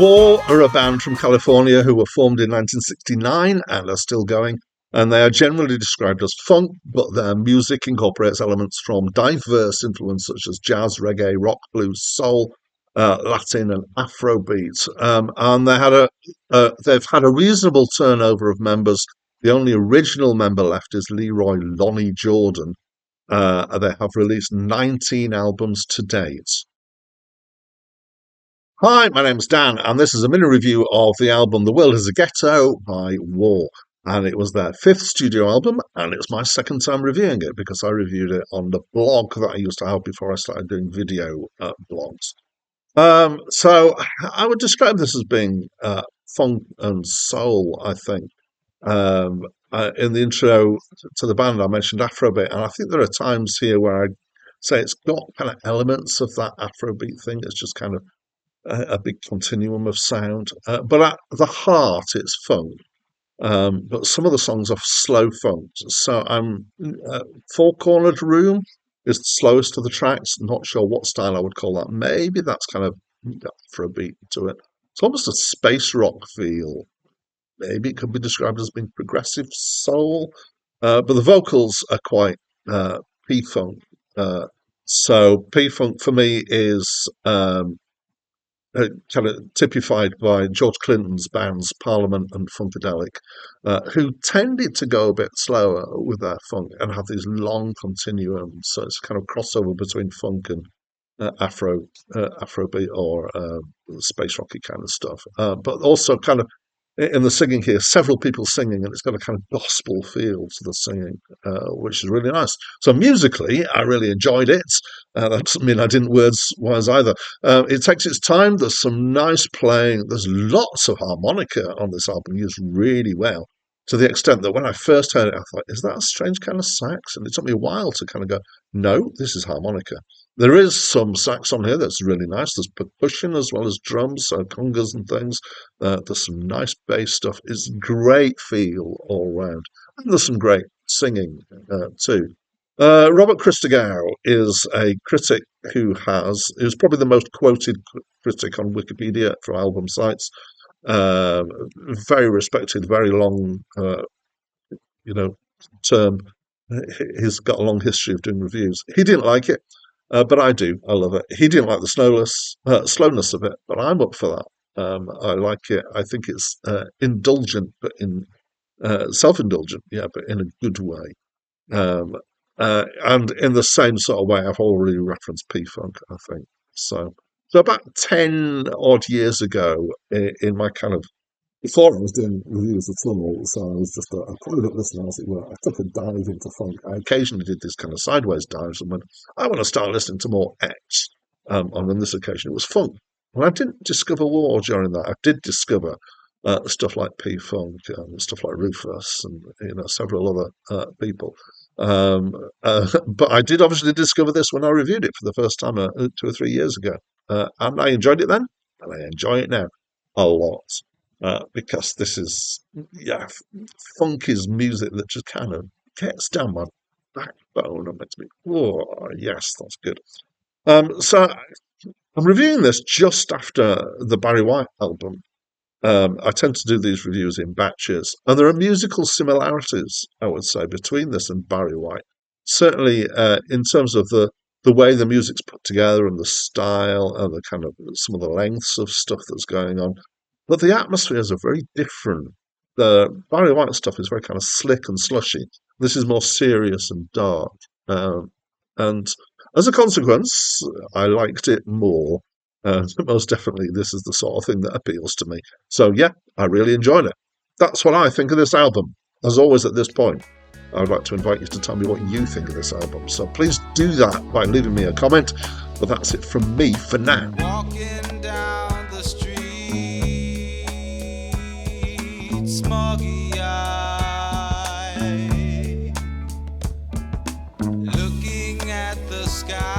War are a band from California who were formed in 1969 and are still going. And they are generally described as funk, but their music incorporates elements from diverse influences such as jazz, reggae, rock, blues, soul, Latin, and Afrobeat. And they've had a reasonable turnover of members. The only original member left is Leroy Lonnie Jordan. They have released 19 albums to date. Hi, my name's Dan, and this is a mini review of the album The World is a Ghetto by War. And it was their fifth studio album, and it's my second time reviewing it because I reviewed it on the blog that I used to have before I started doing video blogs. So I would describe this as being funk and soul, I think. In the intro to the band, I mentioned Afrobeat, and I think there are times here where I say it's got kind of elements of that Afrobeat thing. It's just kind of a big continuum of sound. But at the heart, it's funk. But some of the songs are slow funk. So Four Cornered Room is the slowest of the tracks. Not sure what style I would call that. Maybe that's kind of Afrobeat to it. It's almost a space rock feel. Maybe it could be described as being progressive soul. But the vocals are quite P-funk. So P-funk for me is kind of typified by George Clinton's bands Parliament and Funkadelic, who tended to go a bit slower with their funk and have these long continuums. So it's kind of crossover between funk and Afrobeat or space rocky kind of stuff. But also kind of in the singing here, several people singing, and it's got a kind of gospel feel to the singing, which is really nice. So musically, I really enjoyed it. That doesn't mean I didn't words-wise either. It takes its time. There's some nice playing. There's lots of harmonica on this album, used really well, to the extent that when I first heard it, I thought, is that a strange kind of sax? And it took me a while to kind of go, no, this is harmonica. There is some sax on here that's really nice. There's percussion as well as drums, so congas and things. There's some nice bass stuff. It's great feel all round. And there's some great singing too. Robert Christgau is a critic who's probably the most quoted critic on Wikipedia for album sites. Very respected, very long, term. He's got a long history of doing reviews. He didn't like it. But I do. I love it. He didn't like the slowness of it, but I'm up for that. I like it. I think it's indulgent, but in self-indulgent, yeah, but in a good way. And in the same sort of way, I've already referenced P-Funk, I think. So about 10 odd years ago, in my kind of before I was doing reviews of film, so I was just a private listener, as it were. I took a dive into funk. I occasionally did this kind of sideways dives and went, I want to start listening to more X. On this occasion, it was funk. And I didn't discover War during that. I did discover stuff like P-Funk, stuff like Rufus, and several other people. But I did obviously discover this when I reviewed it for the first time 2 or 3 years ago. And I enjoyed it then, and I enjoy it now a lot. Because this is, funk is music that just kind of gets down my backbone and makes me, oh, yes, that's good. So I'm reviewing this just after the Barry White album. I tend to do these reviews in batches, and there are musical similarities, I would say, between this and Barry White. Certainly in terms of the way the music's put together and the style and the kind of some of the lengths of stuff that's going on. But the atmospheres are very different. The Barry White stuff is very kind of slick and slushy. This is more serious and dark. And as a consequence, I liked it more. Most definitely, this is the sort of thing that appeals to me. So, yeah, I really enjoyed it. That's what I think of this album. As always at this point, I would like to invite you to tell me what you think of this album. So please do that by leaving me a comment. But that's it from me for now. Walking down the street, smoggy eye, looking at the sky.